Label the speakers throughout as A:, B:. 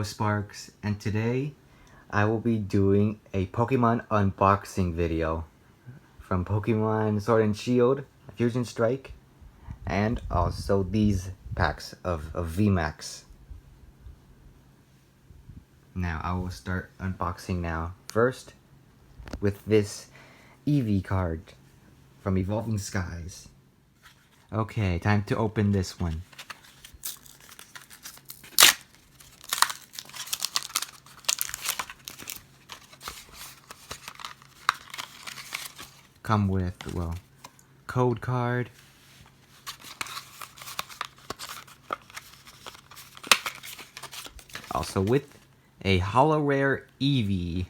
A: Sparks, and today I will be doing a Pokemon unboxing video from Pokemon Sword and Shield, Fusion Strike, and also these packs of VMAX. Now I will start unboxing now. First, with this Eevee card from Evolving Skies. Okay, time to open this one. Come with, well, code card, also with a holo rare Eevee,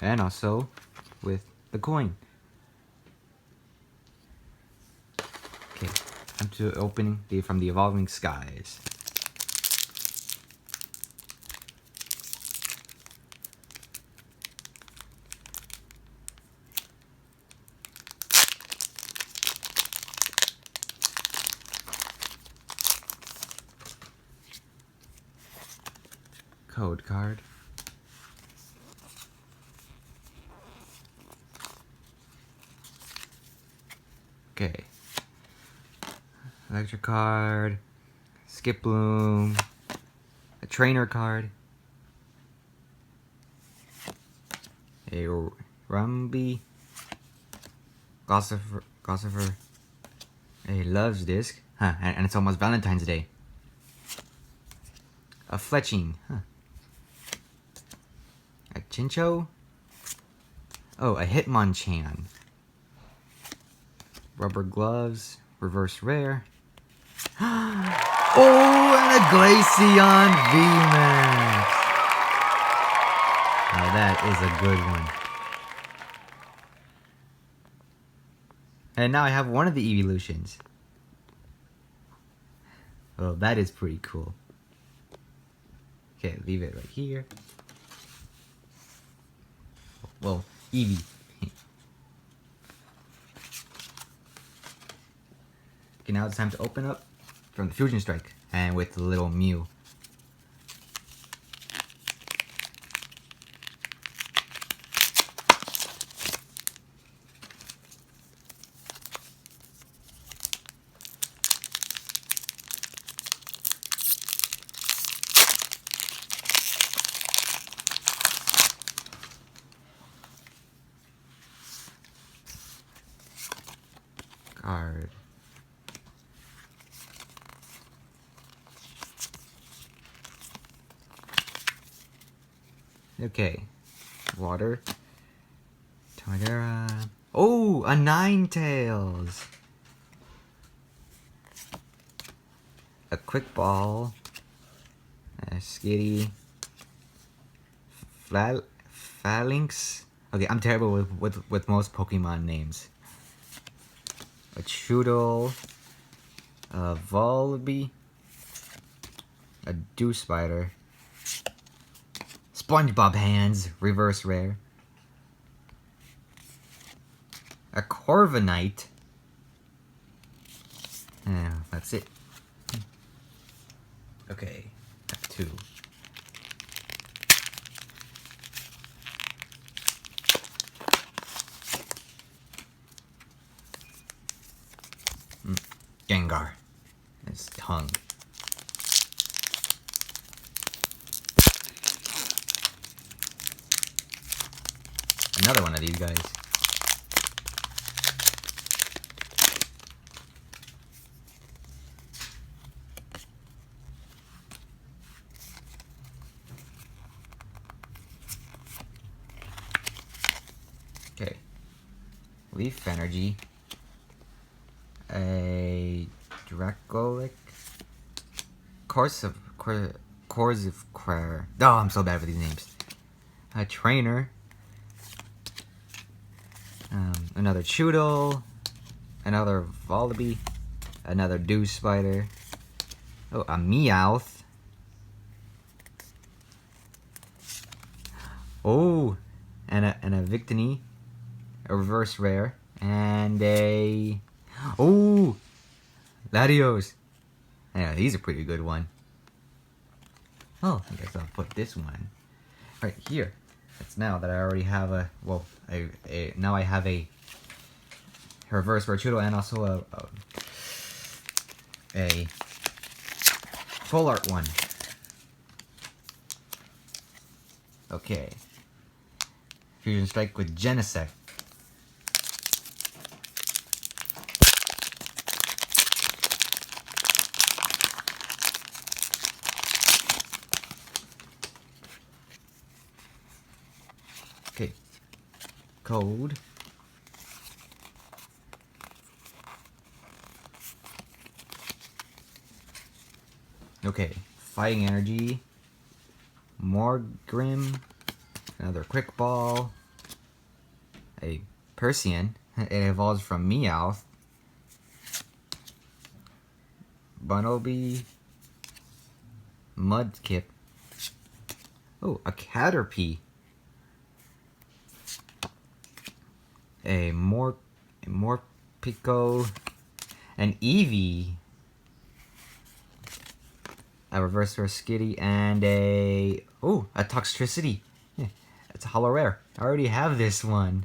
A: and also with the coin. Okay, time to open from the Evolving Skies. Code card. Okay. Electric card. Skip Bloom. A trainer card. A Rumby. Gossifer. A Loves Disc. Huh, and it's almost Valentine's Day. A Fletching. Huh. A Chincho? Oh, a Hitmonchan. Rubber gloves. Reverse rare. Oh, and a Glaceon VMAX. Now that is a good one. And now I have one of the evolutions. Oh, that is pretty cool. Okay, leave it right here. Well, Eevee. Okay, now it's time to open up from the Fusion Strike and with the little Mew. Card. Okay. Water. Tornadera. Oh, a Ninetales. A Quick Ball. A Skitty. Phalanx. Okay, I'm terrible with most Pokemon names. A Choodle, a Volibee, a Dew Spider, SpongeBob Hands, reverse rare, a Corviknight, and that's it. Okay, that's 2. Gengar. His tongue. Another one of these guys. Okay. Leaf Energy. A Dracolic, Corsive. Oh, I'm so bad with these names. A Trainer, another Choodle, another Volibee, another Dew Spider. Oh, a Meowth. Oh, and a Victini, a reverse rare, and a Latios. Yeah, he's a pretty good one. Oh, I guess I'll put this one right here. It's now that I already have a, well, now I have a reverse Verchudo and also a full art one. Okay. Fusion Strike with Genesect. Okay. Code. Okay. Fighting Energy. More Grim. Another Quick Ball. A Persian. It evolves from Meowth. Bunnelby. Mudkip. Oh, a Caterpie. A Morpeko. An Eevee. A Reverse Skitty and a Toxtricity. Yeah, it's a holo rare. I already have this one.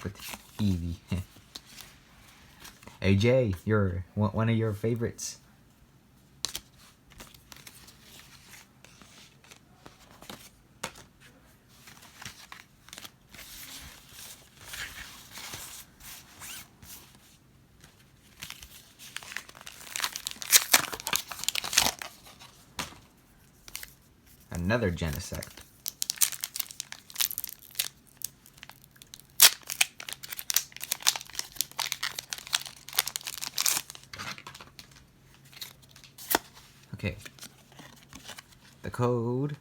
A: With Eevee. AJ, you're one of your favorites. Another Genesect. Okay. The code.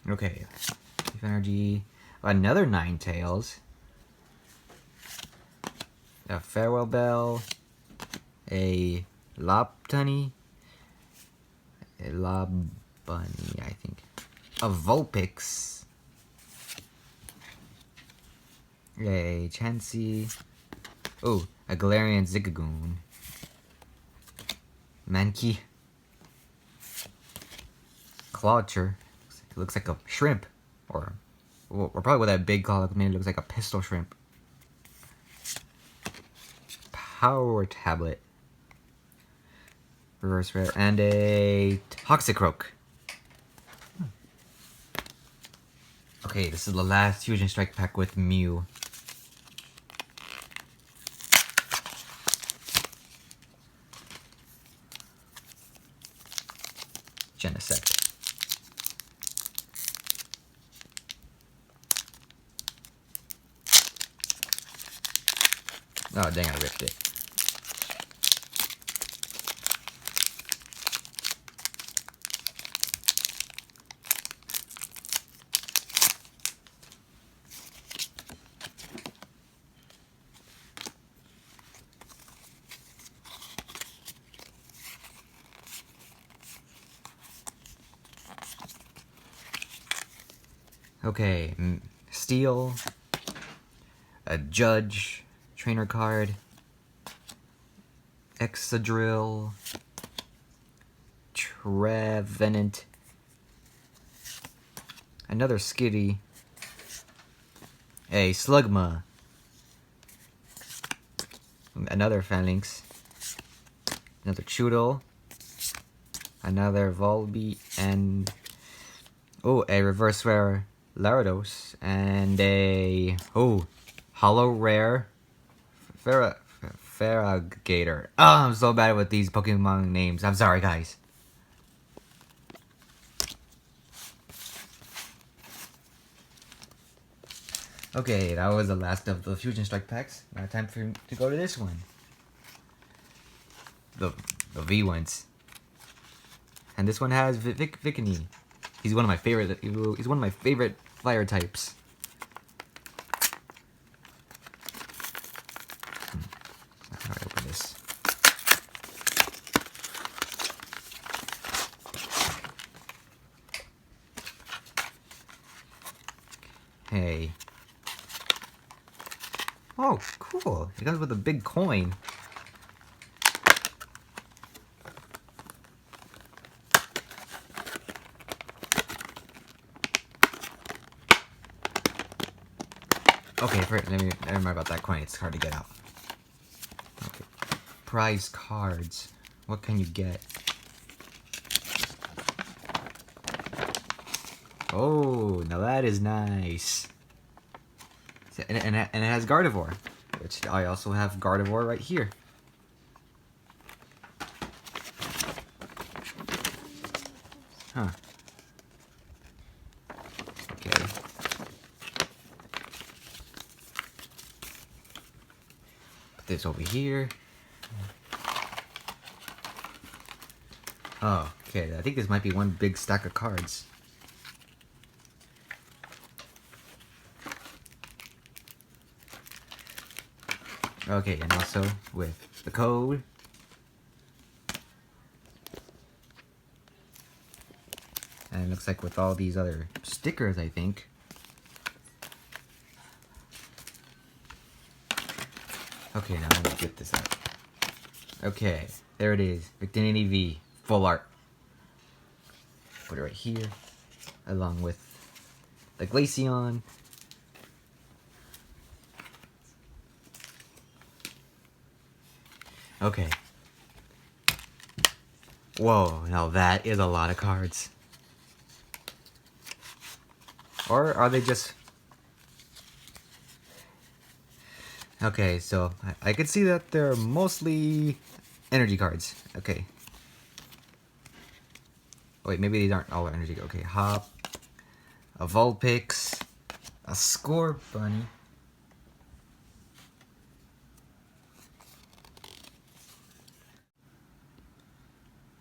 A: Okay. Leaf Energy. Another Ninetales. A Farewell Bell. A Lobtunny. A Lobunny, I think. A Vulpix. A Chansey. Oh, a Galarian Zigzagoon. Mankey. Clawcher. It looks like a shrimp. Or probably with that big claw, maybe it looks like a pistol shrimp. Power Tablet. Reverse Rare. And a Toxicroak. Okay, this is the last Fusion Strike pack with Mew. Genesect. Oh dang, I ripped it. Okay, Steel, a Judge, Trainer card, Excadrill, Trevenant, another Skitty, a Slugma, another Phalanx, another Choodle, another Volbeat, and a Reverse Rare Larados, and a holo rare Feraligatr. Oh, I'm so bad with these Pokemon names. I'm sorry, guys. Okay, that was the last of the Fusion Strike packs. Now time for to go to this one. The V ones. And this one has Vicini. He's one of my favorite. He's one of my favorite fire types. How do I open this? Okay. Oh, cool. It comes with a big coin. Okay, never mind about that coin. It's hard to get out. Okay. Prize cards. What can you get? Oh, now that is nice. And it has Gardevoir, which I also have Gardevoir right here. Huh. Okay. Put this over here. Oh, okay. I think this might be one big stack of cards. Okay, and also with the code. And it looks like with all these other stickers, I think. Okay, now let me get this out. Okay, there it is. Victinity V, full art. Put it right here, along with the Glaceon. Okay. Whoa, now that is a lot of cards. Or are they just... Okay, so I could see that they're mostly energy cards. Okay. Wait, maybe these aren't all energy. Okay, Hop, a Vulpix, a Score Bunny.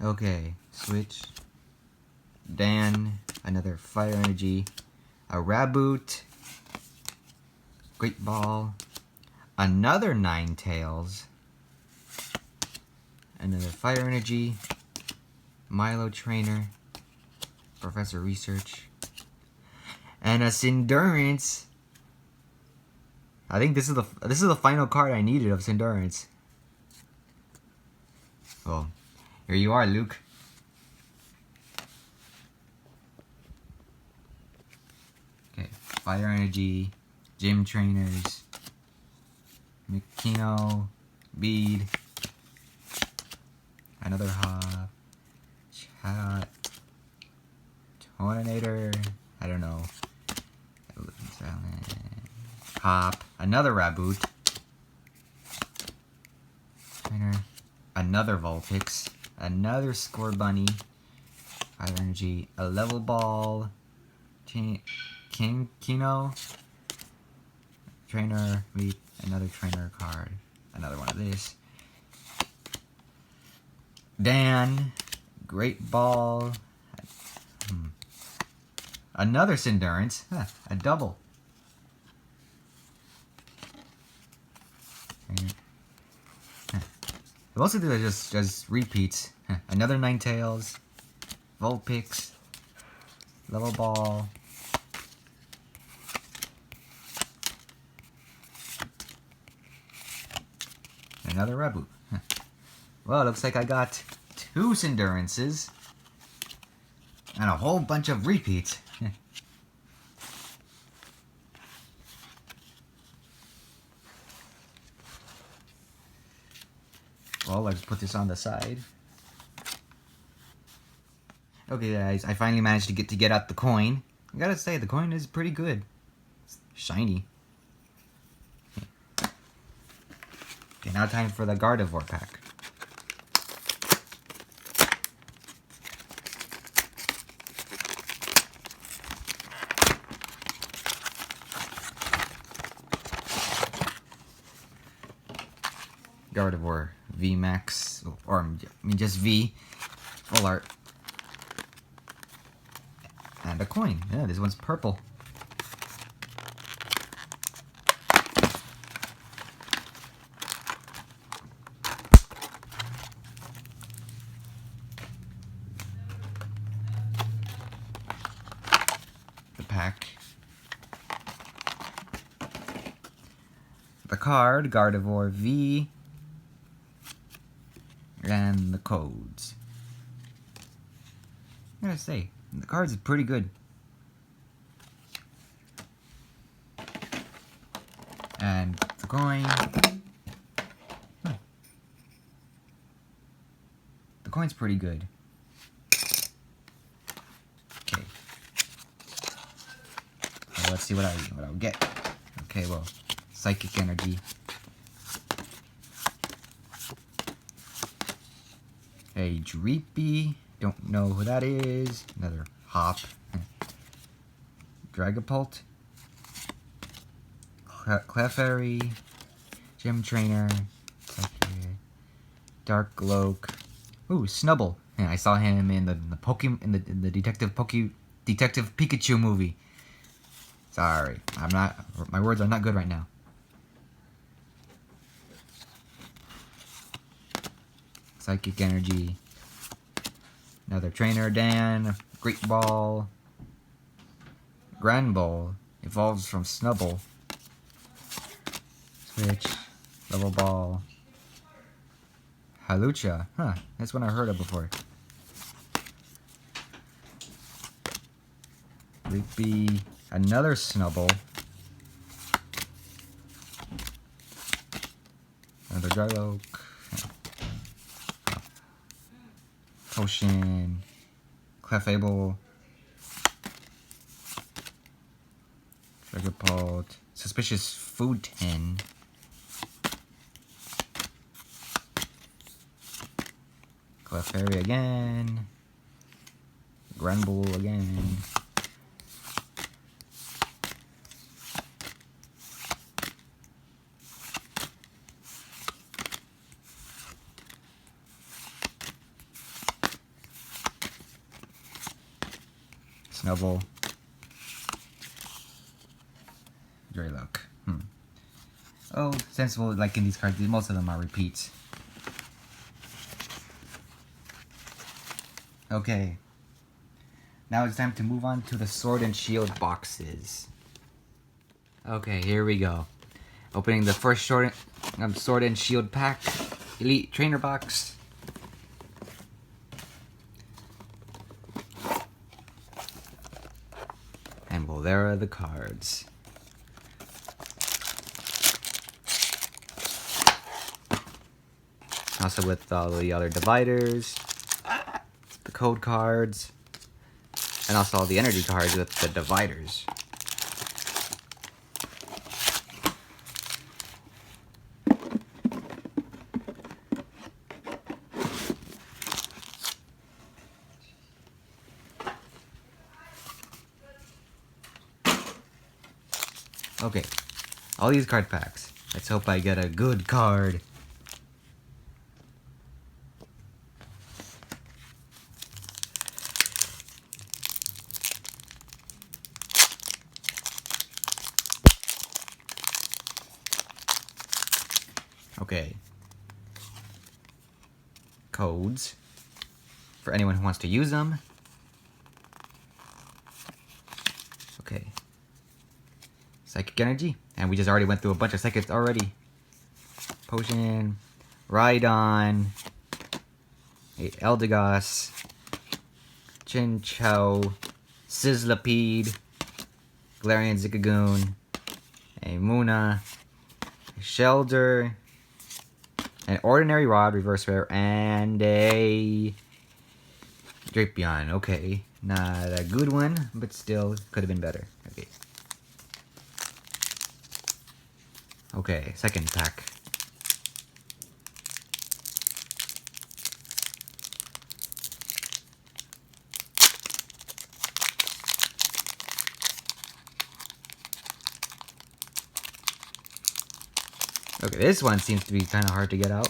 A: Okay, Switch, Dan, another Fire Energy, a Raboot, Great Ball, another Ninetales, another Fire Energy, Milo Trainer, Professor Research, and a Cindurance. I think this is the final card I needed of Cindurance. Well, here you are, Luke. Okay, Fire Energy, Gym Trainers, Mikino, Bead, another Hop, Chat, Tornado, I don't know, Hop, another Raboot, Trainer, another Vulpix, another Score Bunny, Fire Energy, a Level Ball, Kino, Trainer, Leap, another Trainer card, another one of this, Dan, Great Ball, another Cindurance, a double. Most of these are just repeats. Another Ninetales, Vulpix, Level Ball, another Raboot. Well, it looks like I got 2 Cindurances and a whole bunch of repeats. Well, let's put this on the side. Okay, guys, I finally managed to get out the coin. I gotta say, the coin is pretty good. It's shiny. Okay, now time for the Gardevoir pack. Gardevoir VMAX, or I mean just V, full art, and a coin. Yeah, this one's purple. The pack. the card, Gardevoir V, and the codes. I gotta say, the cards are pretty good. And the coin. The coin's pretty good. Okay. Well, let's see what I'll get. Okay, well, Psychic Energy. A Dreepy. Don't know who that is. Another Hop. Dragapult. Clefairy. Gym Trainer. Dark Gloke. Ooh, Snubble. Yeah, I saw him in the Pokemon in the Detective Pikachu movie. Sorry, my words are not good right now. Psychic Energy. Another Trainer Dan. Great Ball. Grand Ball. Evolves from Snubble. Switch. Level Ball. Halucha. Huh, that's one I heard of before. Leafy. Another Snubble. Another Dryloak. Potion. Clefable. Dragapult. Suspicious Food Tin. Clefairy again. Granbull again. Snubble. Drayloak. Oh, sensible. Like in these cards, most of them are repeats. Okay. Now it's time to move on to the Sword and Shield boxes. Okay, here we go. Opening the first Sword and Shield pack. Elite Trainer box. And well, there are the cards. Also with all the other dividers, the code cards, and also all the energy cards with the dividers. Okay, all these card packs. Let's hope I get a good card. Okay. Codes for anyone who wants to use them. Okay. Psychic Energy. And we just already went through a bunch of psychics already. Potion. Rhydon. Eldegoss. Chinchou. Sizzlipede. Galarian Zigzagoon. A Munna. A Shelder. An Ordinary Rod, Reverse Rare, and a Drapion. Okay, not a good one, but still could have been better. Okay. Okay, second pack. Okay, this one seems to be kind of hard to get out.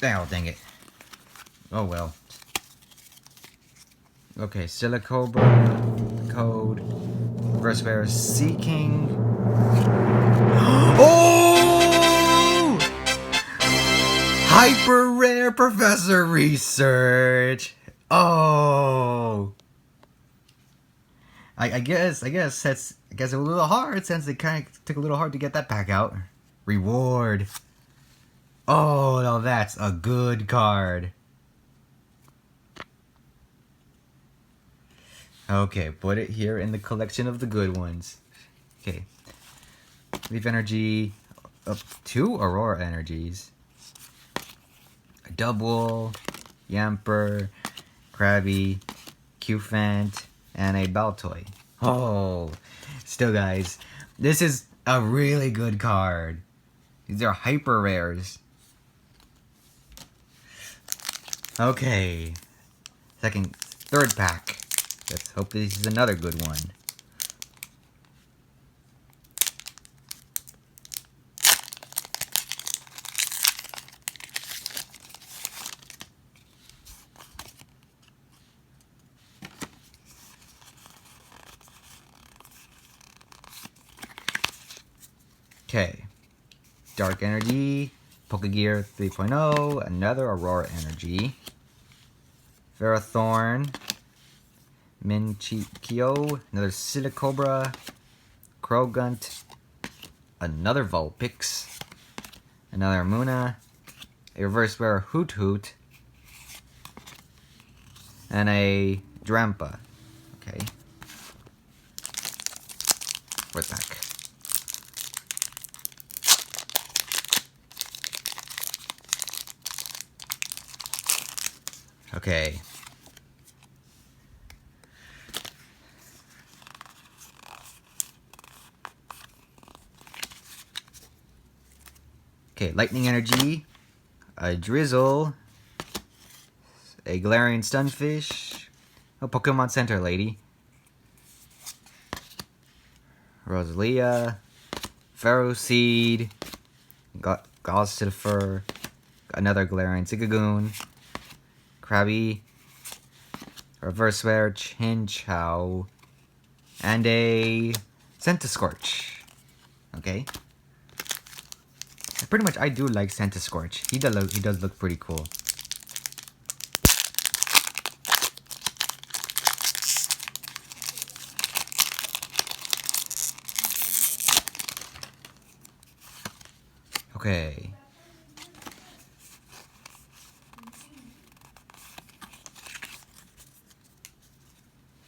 A: Oh, dang it. Oh, well. Okay, Silicobra, Code, Reverse Rare, Seeking. Oh! Hyper Rare Professor Research. Oh! I guess it was a little hard since it kind of took a little hard to get that pack out. Reward. Oh, no, that's a good card. Okay, put it here in the collection of the good ones. Okay. Leaf Energy. Up 2 Aurora Energies. A Double. Yamper. Krabby. Qfant. And a Baltoy. Oh, still guys, this is a really good card. These are hyper rares. Okay, third pack. Let's hope this is another good one. Okay, Dark Energy, Pokegear 3.0, another Aurora Energy, Ferrothorn, Minchikyo, another Silicobra, Crogunt, another Vulpix, another Muna, a reverse rare Hoot Hoot, and a Drampa. Okay. Fourth pack. Okay. Okay, Lightning Energy, a Drizzle, a Galarian Stunfish, a Pokemon Center Lady, Rosalia, Ferroseed, Gossifer, another Galarian Zigzagoon, Krabby, reverse rare Chinchou, and a Centiskorch. Okay. Pretty much, I do like Centiskorch. He does look pretty cool. Okay.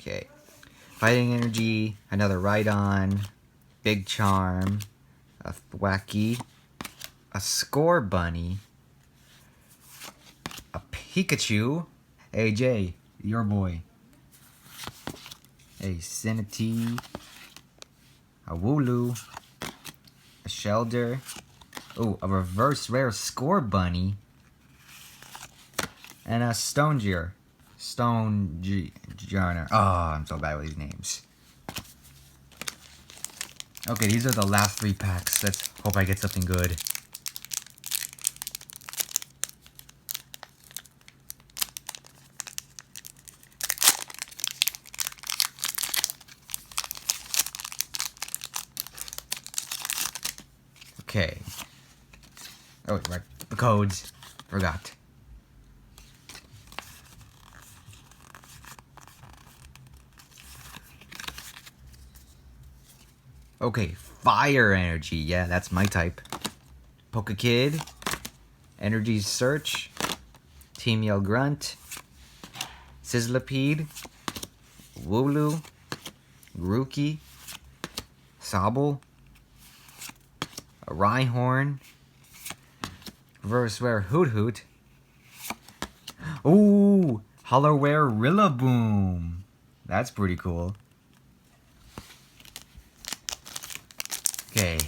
A: Okay. Fighting Energy, another Rhydon, Big Charm, a Thwacky, a Score Bunny, a Pikachu, AJ, your boy, a Cinity, a Wooloo, a Shelder, oh, a reverse rare Score Bunny, and a Stonegear. Stonegear. Oh, I'm so bad with these names. Okay, these are the last 3 packs. Let's hope I get something good. Okay. Oh, right. The codes. Forgot. Okay, Fire Energy. Yeah, that's my type. Pokekid. Energy Search. Team Yell Grunt. Sizzlipede. Wooloo. Grookey. Sobble. A Rhyhorn. Reverse rare Hoot Hoot. Ooh, Hollow rare Rillaboom. That's pretty cool. Okay.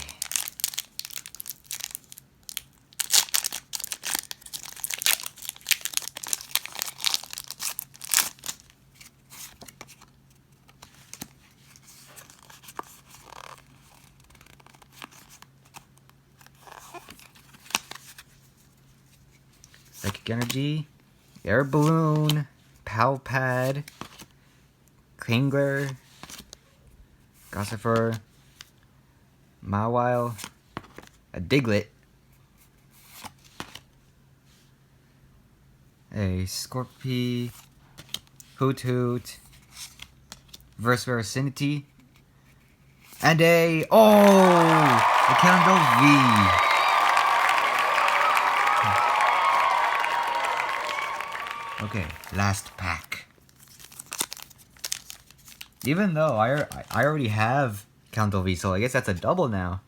A: Psychic Energy, Air Balloon, Palpad, Klingler, Gossifer, Mawile, a Diglett, a Scorpy, Hoot Hoot, reverse rare Affinity, and a Candle V. Okay, last pack. Even though I already have Candle V, so I guess that's a double now.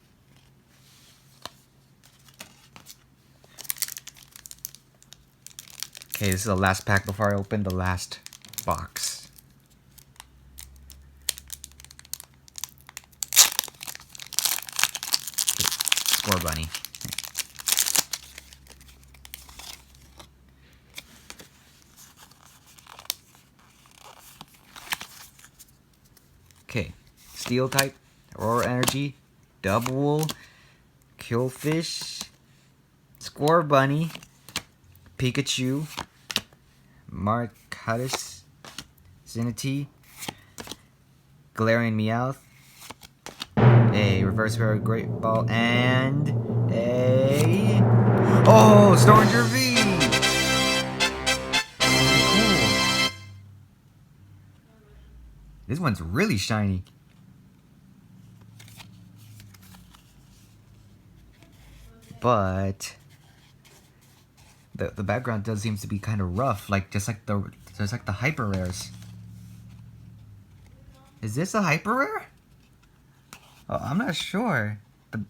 A: Okay, this is the last pack before I open the last box. Score Bunny. Okay, Steel type, Aurora Energy, Double, Killfish, Score Bunny, Pikachu, Marcatus, Zinity, Galarian Meowth, a Reverse Rare Great Ball, and a Starlinger V! Cool. This one's really shiny. But the background does seems to be kind of rough, like just like the hyper rares. Is this a hyper rare? Oh, I'm not sure.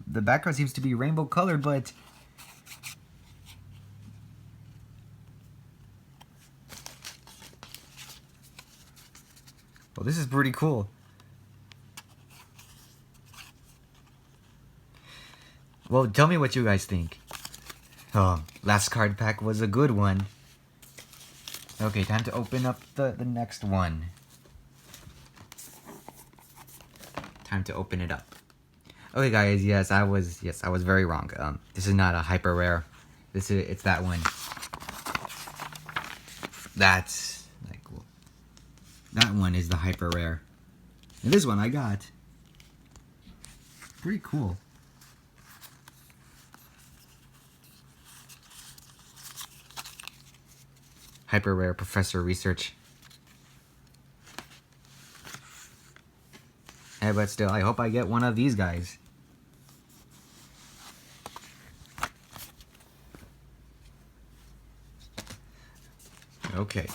A: The background seems to be rainbow colored, but well, this is pretty cool. Well, tell me what you guys think. Oh, last card pack was a good one. Okay, time to open up the next one. Time to open it up. Okay, guys, yes, I was very wrong. This is not a hyper rare. It's that one. That's like, well, that one is the hyper rare. And this one I got. Pretty cool. Hyper rare Professor Research. Hey, but still, I hope I get one of these guys. Okay.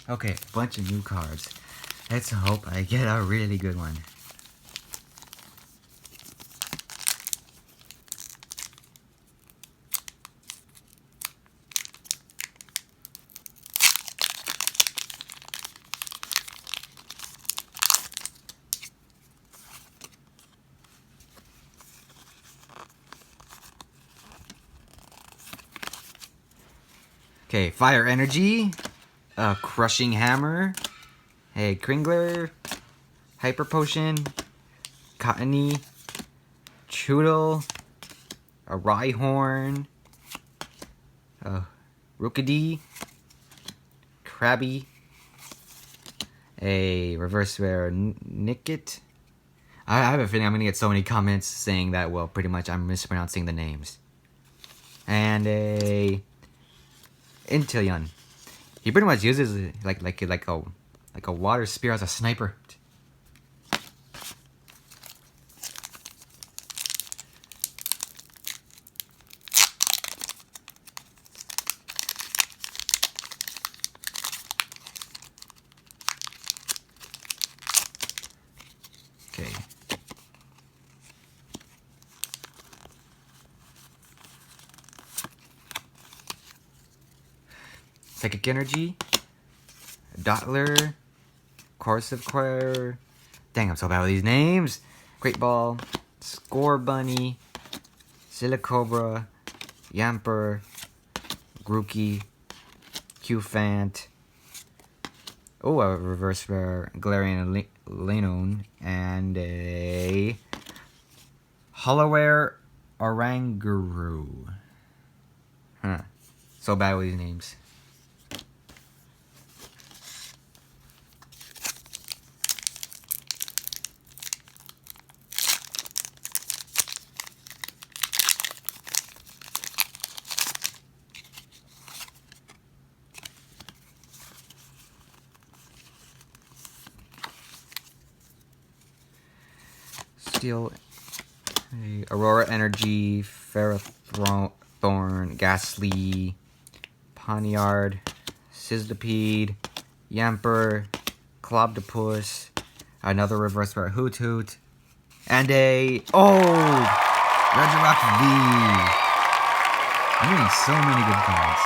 A: Okay, bunch of new cards. Let's hope I get a really good one. Okay, Fire Energy, Crushing Hammer, a Kringler, Hyper Potion, Cottony, Choodle, a Rhyhorn, Rookidee, Krabby, a Reverse Rare Nickit. I have a feeling I'm gonna get so many comments saying that, well, pretty much I'm mispronouncing the names. And a Inteleon. He pretty much uses like a water spear as a sniper. Okay. Psychic Energy, Dottler, Corsiquire, dang, I'm so bad with these names, Great Ball, Score Bunny, Silicobra, Yamper, Grookey, Qfant, a Reverse Rare Galarian Linoone, and a Hollow Rare Oranguru. Huh. So bad with these names. Steel, Aurora Energy, Ferrothorn, Ghastly, Poniard, Sizzlipede, Yamper, Clobdopus, another reverse rare Hoot Hoot, and a Regirock V. I'm getting so many good cards.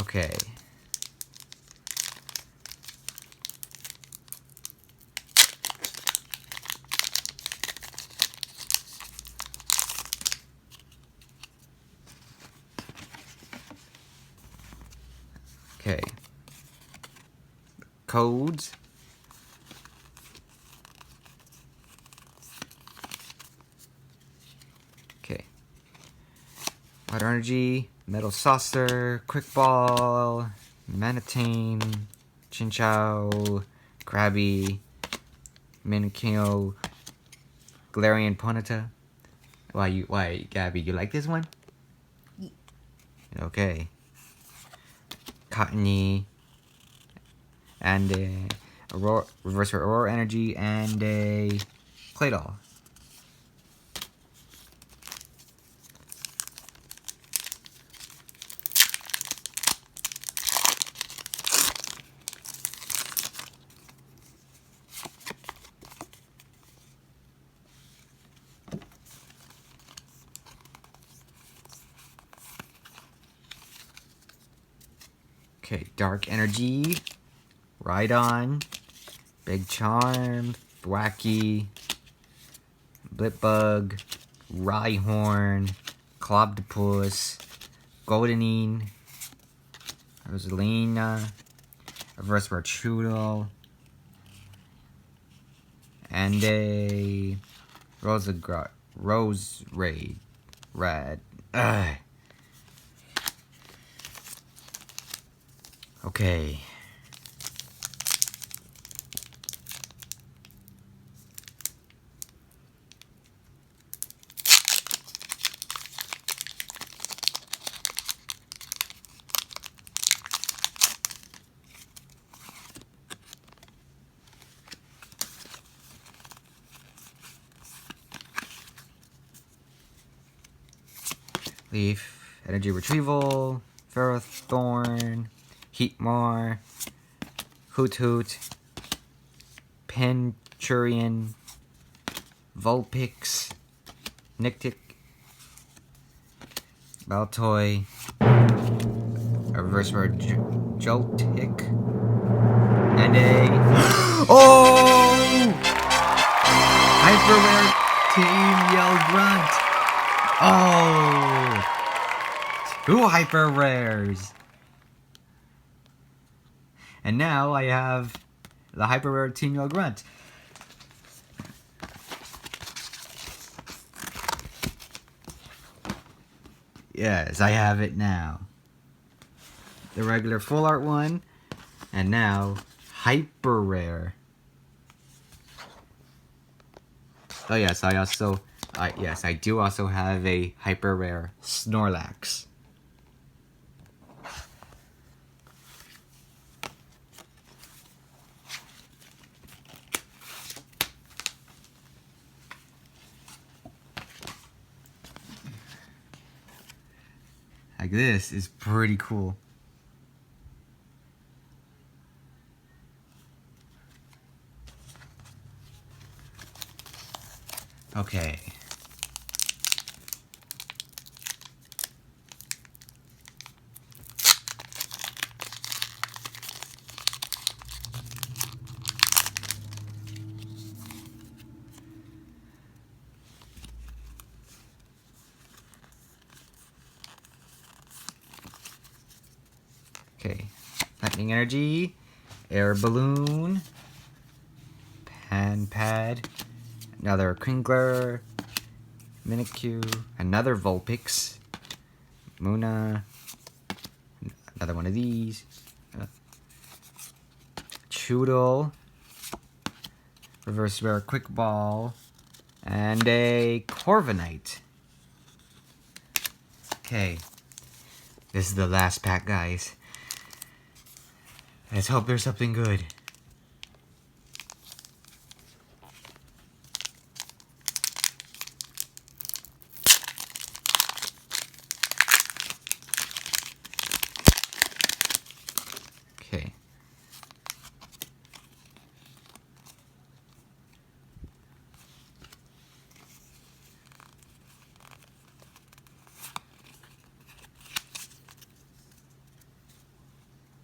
A: Okay. Okay. Codes. Okay. Water Energy, Metal Saucer, Quick Ball, Manatane, Chinchou, Krabby, Minikino, Galarian Ponyta. Why, Gabby, you like this one?
B: Yeah.
A: Okay. Cottony, and a Reverse Aurora Energy, and a Claydol. Okay, Dark Energy, Rhydon, Big Charm, Thwacky, Blipbug, Rhyhorn, Clobdopus, Goldenine, Rosalina, Reverse Archudo, and a Rose Raid. Red. Ugh. Okay. Leaf, Energy Retrieval, Ferrothorn, Heatmor, Hoot Hoot, Pinchurian, Vulpix, Nictic, Baltoy, a Reverse Rare Joltik, and a Hyper Rare Team Yell Grunt. Two Hyper Rares. And now I have the Hyper Rare Team Yell Grunt. Yes, I have it now. The regular full art one, and now Hyper Rare. Oh yes, I do also have a Hyper Rare Snorlax. Like, this is pretty cool. Okay. Okay. Lightning Energy, Air Balloon, Panpad, another Kringler, Mimikyu, another Vulpix, Muna, another one of these, Choodle, Reverse Rare Quick Ball, and a Corviknight. Okay, this is the last pack, guys. Let's hope there's something good. Okay.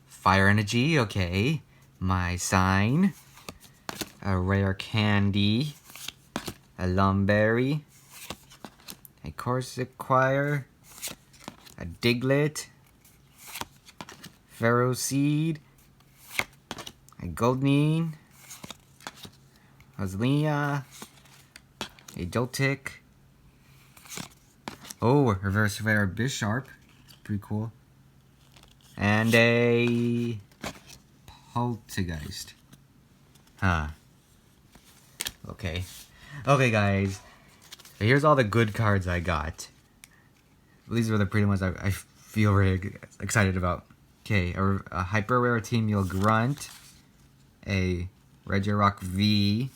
A: Fire Energy, okay. My Sign. A Rare Candy. A Lumberry. A Corsiquire. A Diglett. Ferroseed. A Goldeen. A Zlea. A Joltik. Oh, Reverse Rare Bisharp. Pretty cool. And a Poltergeist. Huh. Okay. Okay, guys. Here's all the good cards I got. These are the pretty ones I feel really excited about. Okay, a Hyper Rare Team Meal Grunt. A Regirock V.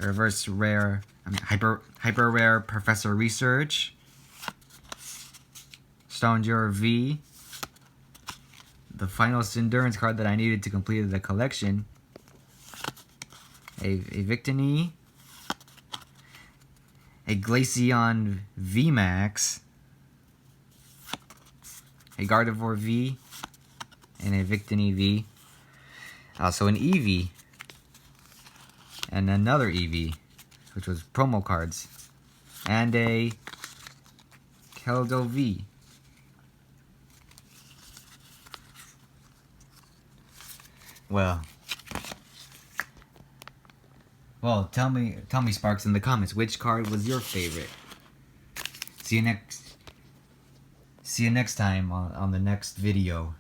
A: A Reverse Rare... Hyper Rare Professor Research. Stonjourner V. The final Endurance card that I needed to complete the collection. A Victini. A Glaceon VMAX. A Gardevoir V. And a Victini V. Also an Eevee. And another Eevee, which was promo cards. And a Keldo V. Well, tell me, Sparks, in the comments, which card was your favorite? See you next time on the next video.